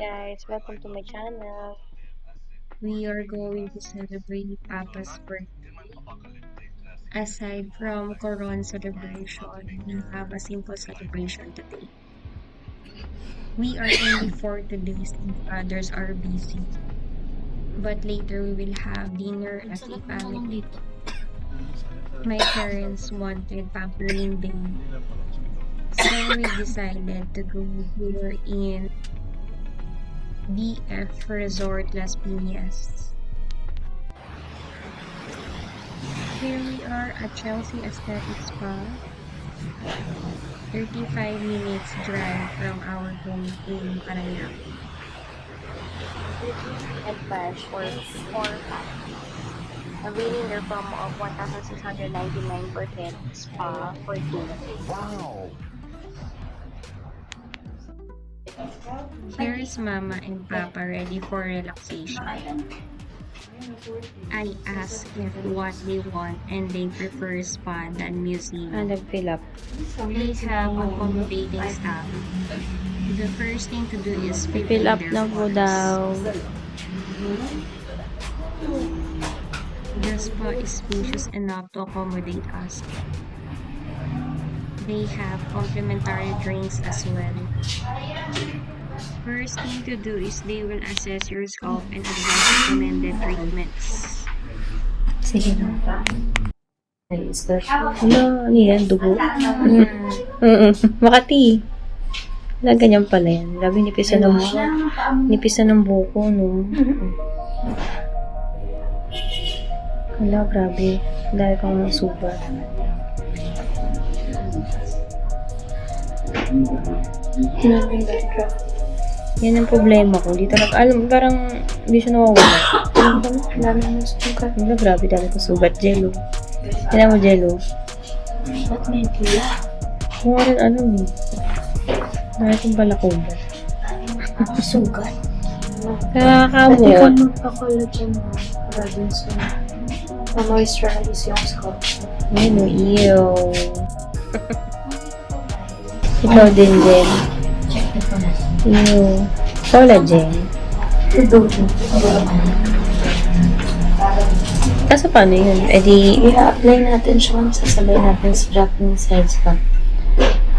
guys, welcome to my channel. We are going to celebrate Papa's birthday. Aside from Coron celebration, we have a simple celebration today. We are only for today since others are busy. But later we will have dinner Ang as a sarap ng talong family. dito. My parents wanted pampering day, so we decided to go here in DF Resort Las Piñas. Here we are at Chelsea Aesthetic Spa. 35 minutes drive from our home in Parañaque. And bash for 4 packs. Availing their promo of 1,699 per head spa for 2. Wow. Here is Mama and Papa ready for relaxation. I asked if what they want and they prefer spa than museum. And fill up. They have accommodating staff. The first thing to do is Fill up na po daw. The spa is spacious enough to accommodate us. They have complimentary drinks as well. First thing to do is they will assess your scalp and advise recommended treatments. Sige na. Ano yan? Dugo? Makati. Wala, ganyan pala yan. Grabe, nipisan ng buko, no? Wala, grabe. Dahil kang sugat. Yan ang problema ko. Dito alam, parang hindi siya nawawala. Dami ng sugat. Wala, grabe, dami kong sugat. Jello. Kailan mo jello? Ba't may tila? Kung rin ano eh. Dami kong balakubat. Sugat. Nakakakamot. Pwede ka magpa-collagen mo para dun sa ma-moisturize yung scalp. Ayun o, ew. Ikaw din, Jen. Check ito na. Ew. Collagen. Ito. Kaso paano yun? E di, I-apply natin siya kung sasabay natin sa Japanese head scalp.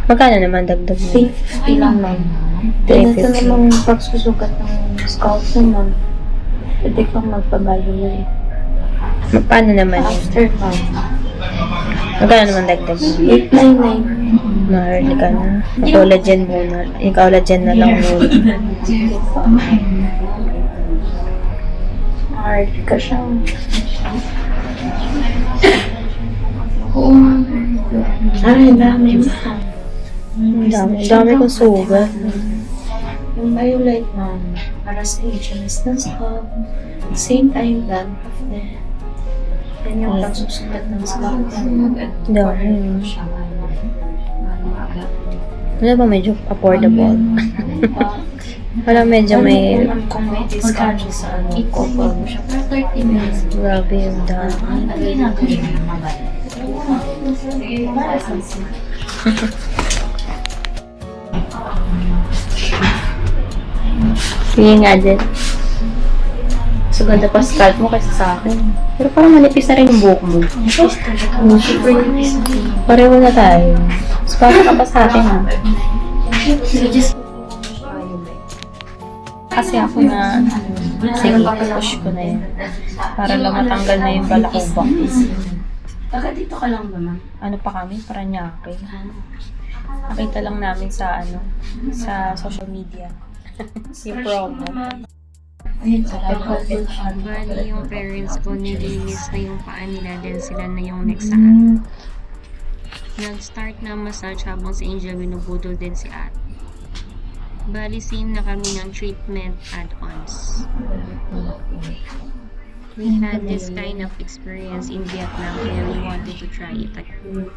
magkano naman dagdag mo? 350 lang lang. Then ito 350. namang pagsusukat ng scalp naman. Pwede kang magpa-value Paano naman yun? after month. Magkano naman dagdag mo? 899. Mahal ka na. Yung collagen muna. Yung collagen na lang muna. Hard ka siyang ay, dami. Ang dami kong sugat. Yung Violite man, para sa HMS ng scalp. Same time, dandruff din. Yan yung pagsusukat ng scalp. Dami. Wala ba medyo affordable? Wala medyo may Kung may discount siya sa ano, couple mo siya. Pero 30 minutes. grabe yung dami. Sige nga din. So, ganda pa scalp mo kaysa sa akin. Pero parang manipis na rin yung buhok mo. Super nice. Pareho na tayo. So, parang ka pa sa akin ha. So, just Kasi ako na, sige, push ko na yun. Para lang matanggal na yung balakubak. taga dito ka lang naman. Ano pa kami? Paranaque. Nakita lang namin sa sa social media. Yung promo. Ayun, salamat. Bali, yung parents ko nilinis na yung paa nila dahil sila na yung next sa akin. Nag-start na massage habang si Angel binubudol din si At. Bali, same na kami ng treatment add-ons. We had this kind of experience in Vietnam and we wanted to try it again.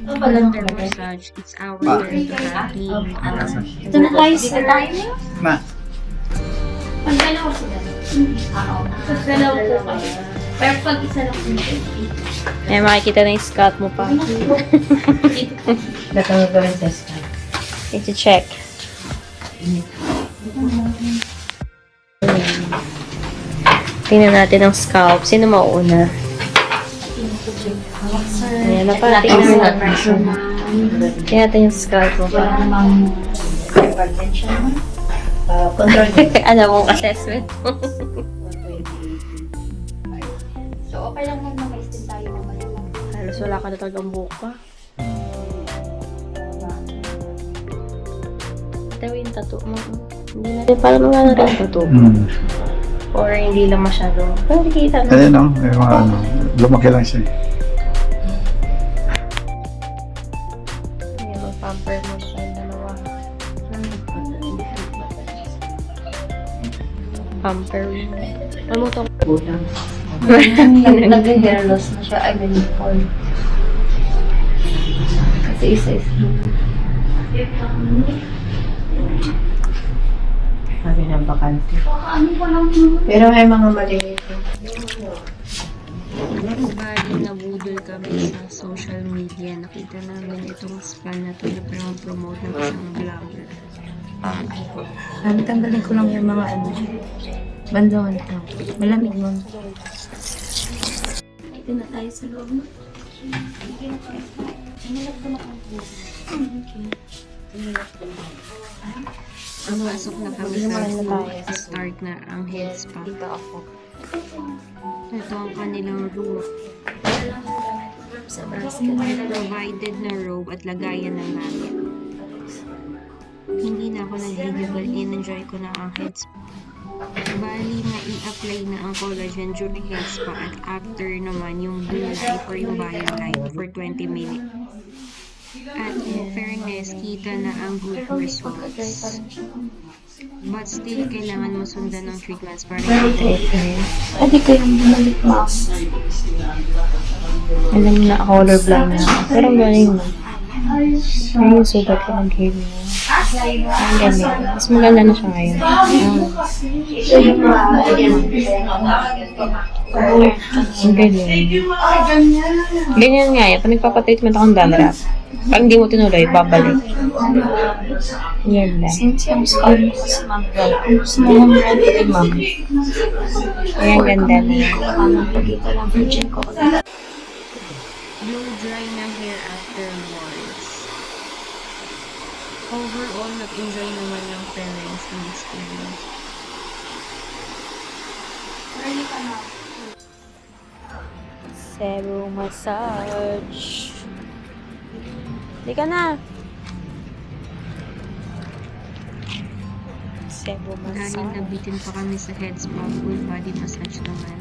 After massage, it's our turn to have clean our Ito na tayo, dito tayo. Ma. Pag-dalaw sila. Pag-dalaw po kayo. Pero pag isa lang po. Ayan, makikita na yung scalp mo pa. Dito ka. Dito ka gawin sa scalp. Need to check. Tingnan natin ang scalp. Sino mauuna? Ayan, napatingin na. Tingnan natin yung scalp mo. Wala namang hypertension. Control. Alam mong assessment mo. So, okay lang naman mag-extend tayo mamaya. Halos wala ka na talagang buka. Ito yung tattoo mo. Hindi natin parang wala na rin yung tattoo. Or hindi lang masyado. Pero nakikita na. Ayan ang, may mga ano, lumaki lang siya. Ayan, mag-pamper mo siya yung dalawa. Pampering. Ano mo itong Bulang. Nag-hair loss na siya. I mean, fall. Kasi isa-isa. sabi ng bakante? Pero may mga maliit. Bali, nabudol kami sa social media. Nakita namin itong spa na to na promote ng isang vlogger. Tanggalin ko lang yung mga ano. Bandawan ito. Malamig mo. Ito na tayo sa loob. Pumasok na kami sa start na ang head spa. Dito ako. Ito ang kanilang room. Sa basket. Provided na robe at lagayan ng gamit. Hindi na ako nag-video, in-enjoy ko na ang head spa. Bali na i-apply na ang collagen during head spa at after naman yung blue light or yung violet light for 20 minutes. At in fairness, kita na ang good results. But still, kailangan mo sundan ng treatments para Pwede ko yung bumalik mo. Alam mo na, colorblind na ako. Pero ang galing mo. Ay, yung sugat ko ng hair mo. Ang galing. Mas maganda na siya ngayon. Ang galing. Ganyan nga yan. Pag nagpapatreatment akong dandruff, pag hindi mo tinuloy, babalik. Yan lang. Since yung scar mo kasi ma'am, gusto mo yung ready kay ma'am. Ayan, ganda na. Pagkita lang virgin ko. blow dry na hair afterwards. Overall, nag-enjoy naman ng parents ng experience. Serum massage. Hindi ka na. Serum Dahil massage. nabitin pa kami sa head spa, full body massage naman.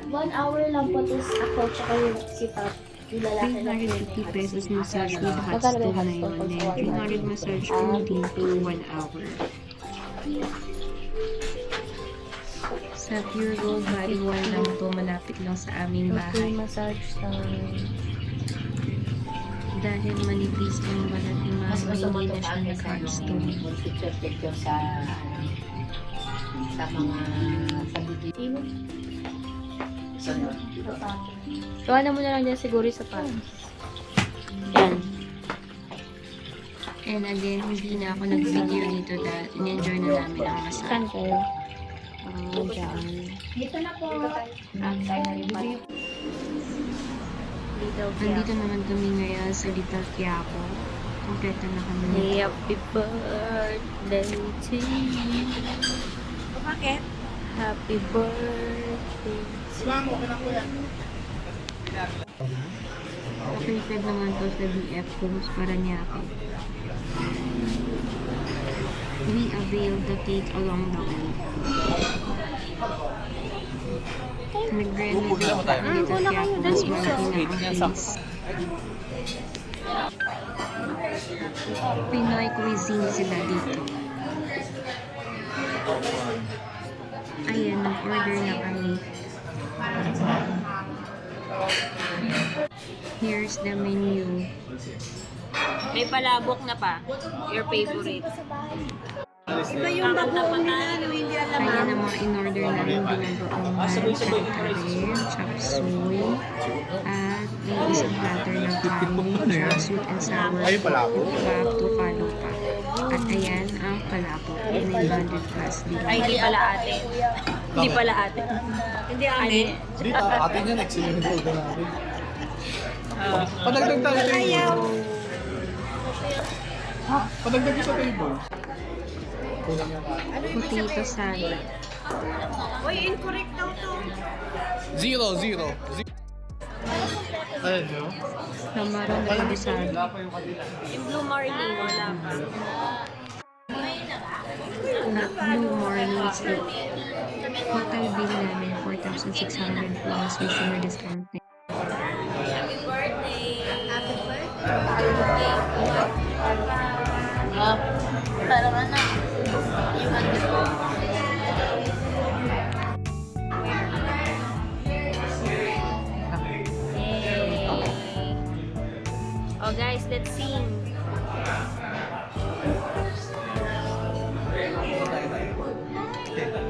1 hour lang po, tapos ako, tsaka yung si Pap, yung lalaki na 350 pesos massage with hot Magkano ba yung stone hot na stone yun. pag Then, sa 300 massage only for 1 hour. Sa Pure Gold Body One lang to, malapit lang sa aming Okay, bahay. massage time. Dahil manipis ang balat ni Mama, hindi na siya nag-hot stone. Picture sa mga sa video. Gawa mo na lang dyan siguro sa pan. Yan. And again, hindi na ako nag-video dito dahil in-enjoy na namin ang massage. Saan kayo? Dyan. Dito na po. Nandito naman kami ngayon sa Little Quiapo. Kompleto na kami. Happy birthday to you. Bakit? Happy birthday to you. Located naman to sa BF Homes Paranaque. We avail the cake along the way. Nag-renovate pa ang Little Quiapo. Mas malaki na ang place. Pinoy cuisine sila dito. Ayan, nag-order na kami. Here's the menu. May palabok na pa. Your favorite. Iba yung bagoong nila, no, hindi alam. Kaya naman in-order namin ginagaong kare, chop suey, at yung isang platter ng kanin, tsaka sweet and sour, pap to follow pa. At ayan ang palabok. Yan ay banded class din. Ay, hindi pala ate. Hindi pala ate. Hindi ate. Dito, atin yan, excellent food na natin. Padagdag tayo sa table. Ha? Padagdag sa table. Potato salad. Zero. Ayun, no? Camarón reposado. Yung blue marlin, wala pa. Blue morning sleep. Total bill namin 4,600 plus with summer discount. Parang ano, yung ano. Oh guys, let's sing.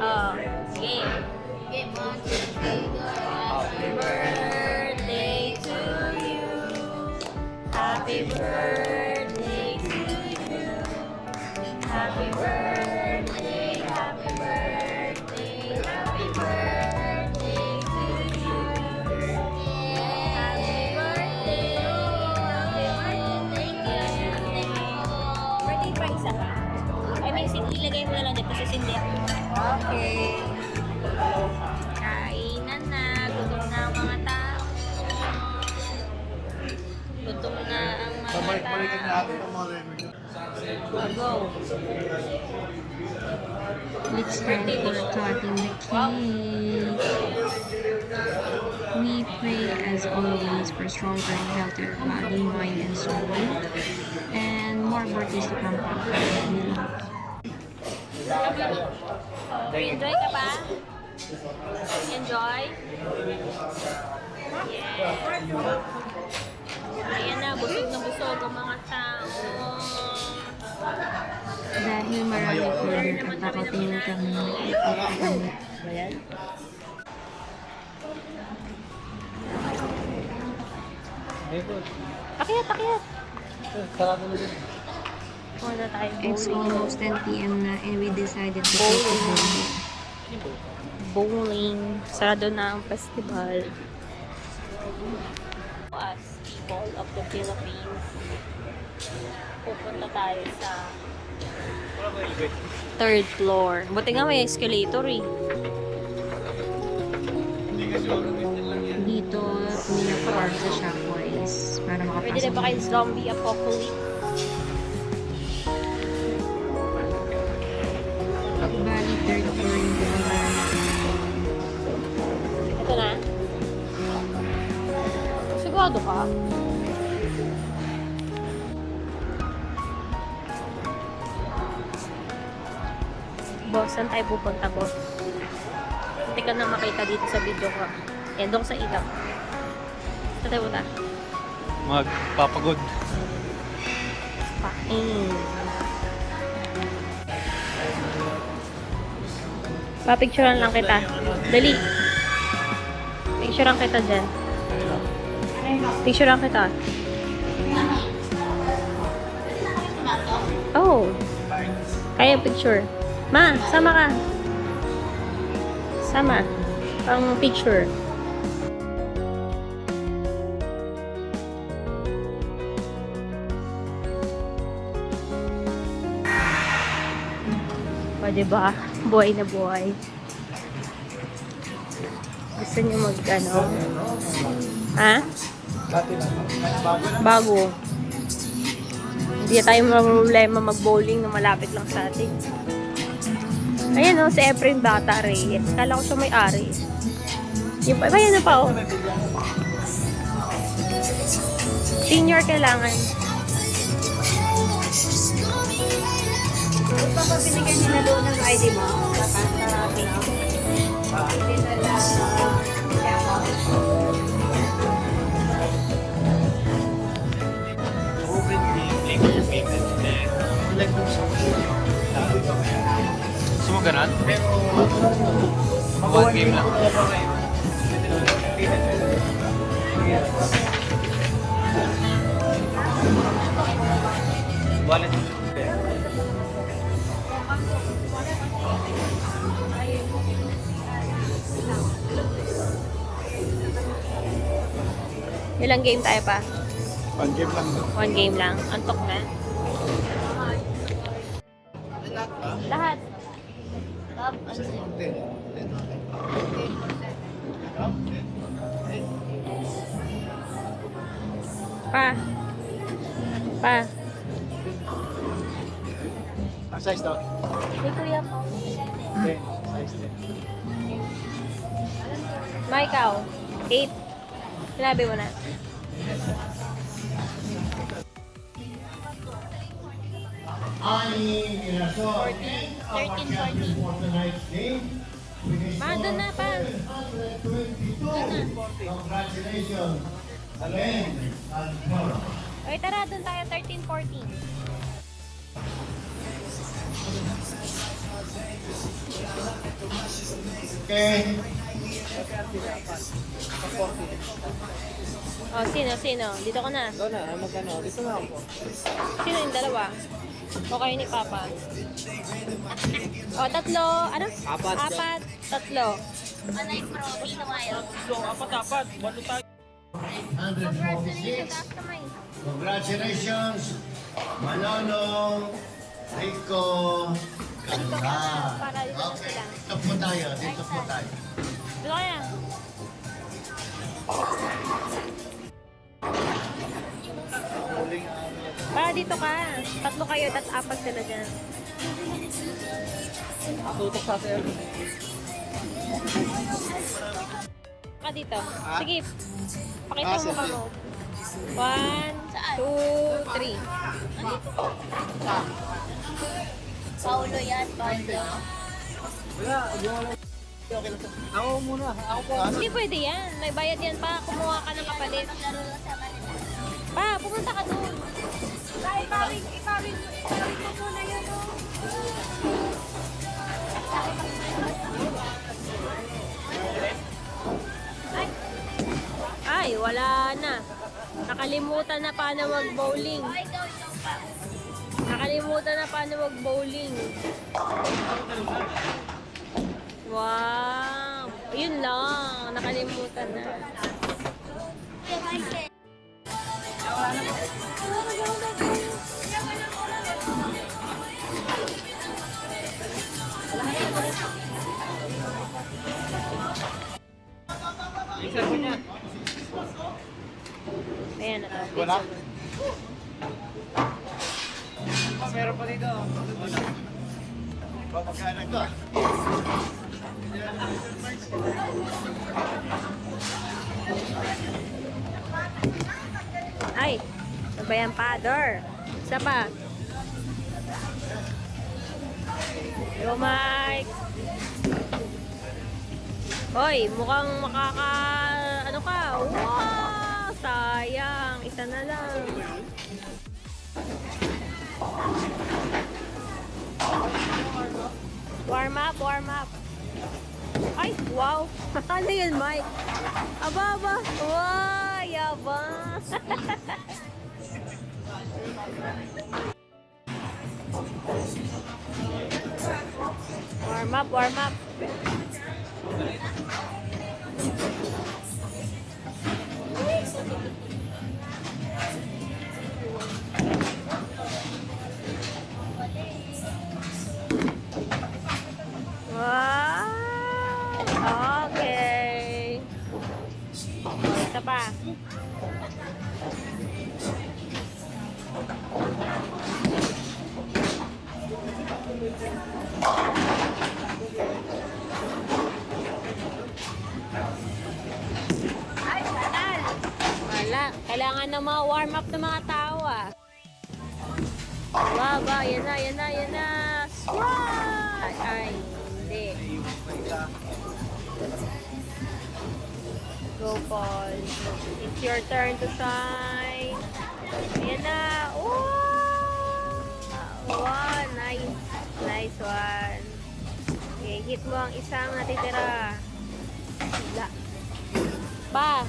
Oh, game. Game 1, 2, 3, go. Happy birthday to you. Happy birthday to you. Happy birthday, happy birthday, happy birthday to you. Happy birthday, happy birthday. Birthday pa isa ka? I mean, ilagay mo na lang dito kasi sindi. Okay. Kainan na. Gutom na ang mga tao. Gutom na ang mga Balik-balikan tao. natin ang mga revenue. Go. Let's start with cutting the cake. We pray as always for stronger and healthier body, mind, and soul. And more birthdays to come. Enjoy ka ba? Enjoy? Yeah. Ayan na, busog ang mga tao. Dahil marami order at nakatingin kami at Akyat! Sarado na din. Muna tayo It's bowling. almost 10 p.m. na and we decided to go to bowling. Bowling. Sarado na ang festival. As people of the Philippines, pupunta tayo sa third floor. Buti nga may escalator eh. Dito, pinapark sa Shopwise para Pwede na makapasok. ba kayo zombie apocalypse? Bali, third floor yung pupunta natin. Ito na. Sigurado ka? Boss, saan tayo pupunta, boss? Hindi ka na makita dito sa video ko. Yan, doon sa ilaw. Saan tayo punta? Magpapagod. Pain. Papicturean lang kita. Dali. Picturean kita dyan. Picturean kita. Oh. Kaya picture. Ma, sama ka. Sama. Pang picture. O, diba? Buhay na buhay. Gusto niyo mag, ano? Ha? Bago. Hindi tayo problema mag-bowling na malapit lang sa atin. Ayan o, si Efren Bata Reyes. Kala ko siya may-ari. Yung pa, ayan na pa o. Senior kailangan. Papabinigyan nila doon ng ID mo. Gusto mo ganun? One game lang. Wallet. Ilang game tayo pa? One game lang. One game lang. Antok na. Lahat. Pa. Pa. Ang size daw? May kuya po. Okay, size 10. Ma, ikaw. 8. Sinabi mo na. Ma, doon na pa. Congratulations again and more. Okay, tara, doon tayo. 13, 14. Okay. Oh, sino? Dito ka na. Doon na, magkano? Dito na ako. Sino yung dalawa? O kayo ni Papa? O, tatlo. Ano? Apat. Tatlo. Ano yung pro? Dito kayo. Apat. Bato tayo. 146. Congratulations, Manonong, Rico, Kanda. Para dito na Okay, sila. dito po tayo. Dito po tayo. Dito ka na. Para dito ka. Tatlo kayo, tat apat sila dyan. Tutok sa sa'yo. Ka dito. Sige. Pakita mo mukha mo. 1, 2, 3. Paulo yan, Paulo. Wala, yung okay lang. Ako muna. Ako po. Hindi pwede yan. May bayad yan pa. Kumuha ka ng kapalit. Maglaro lang sa kanila. Pa, pumunta ka doon. Ipawin mo muna yun, oh. Ay, wala na. Nakalimutan na paano mag-bowling. Ikaw pa. Nakalimutan na paano mag-bowling. Wow. Yun lang. Nakalimutan na. Isa po niya. Ayan na to. Wala? Meron pa dito. Magkano to? Ay, sabayan pa. Door. Isa pa. Yo, Mike. Hoy, mukhang makaka... Ano ka? Wow! Sayang. Isa na lang. Warm up. Ay, wow. Ano yun, Mike? Aba. Wow, yabang. Warm up. Wow! Okay. Isa pa. Wala. Kailangan na warm up ng mga tao ah. Ba, yan na. Squat! Ay, hindi. Go, Paul. It's your turn to shine. Ayan na. Wow, nice. Nice one. Okay, hit mo ang isang natitira. Wala. Pa!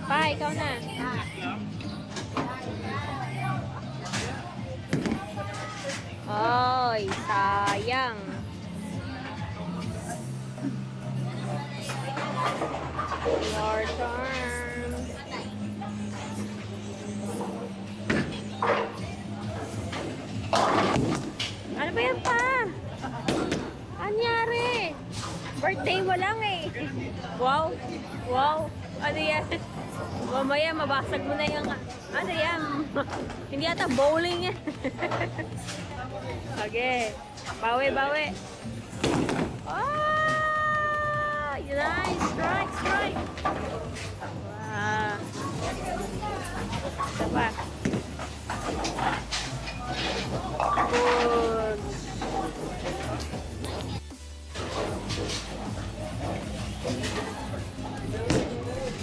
Pa, ikaw na. Ay, sayang. Your turn. Ano ba yan pa? Anyari? Birthday mo lang eh. Wow. Wow. Ano yan? Mamaya mabasag mo na yung... Ano yan? Hindi yata bowling yan. Okay. Bawi, bawi. Ah! Nice. Strike, strike. Wow. Isa pa. Good.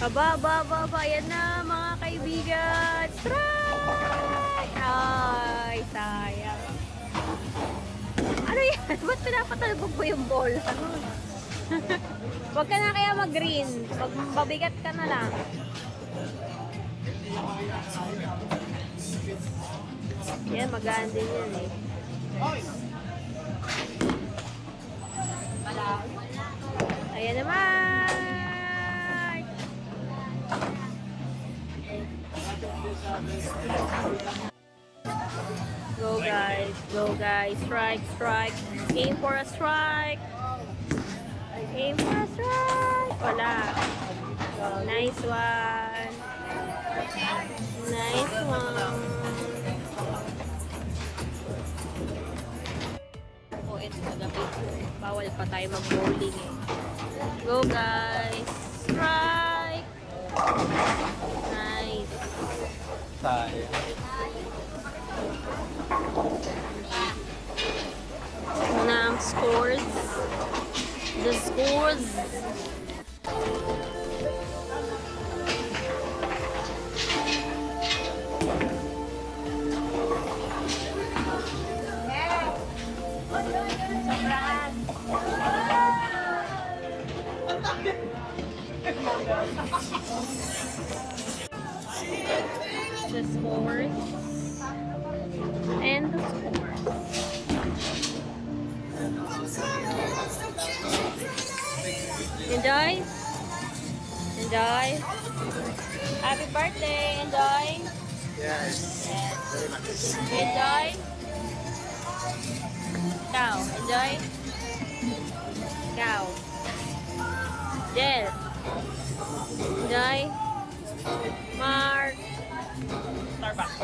Aba. Yan na mga kaibigan. Strike! Ay, sayang. Ano yan? Ba't pinapatalbog mo yung ball? Huwag ka na kaya mag-green. Magbabigat ka na lang. Yan, magaan din yan eh. Ayan naman! Go guys, go guys. Strike, strike. Aim for a strike. Aim for a strike. Wala. Nice one. Nice one. Oh, ito kagabi. Bawal pa tayo mag-bowling eh. Go guys. Strike. Nice. Tayo. Now scores. The scores. The scores. And the scores. Enjoy. Enjoy. Happy birthday. Enjoy. Yes. Yes. Enjoy. Cow. Enjoy. Cow. Jel. Enjoy. Mark. Starbucks.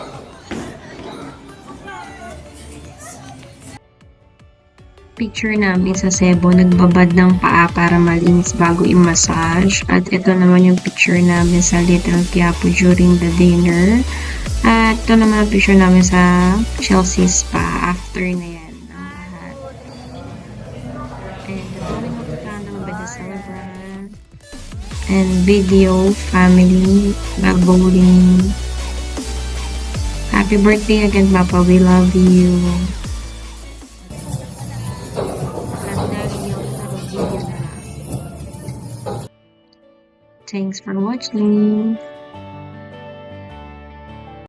Picture namin sa Cebu, nagbabad ng paa para malinis bago i-massage. At ito naman yung picture namin sa Little Quiapo during the dinner. At ito naman ang picture namin sa Chelsea Spa after na yan. Ang lahat. And the blowing of the candle by the celebrant. And video, family, bowling. Happy birthday again, Papa. We love you. Thanks for watching.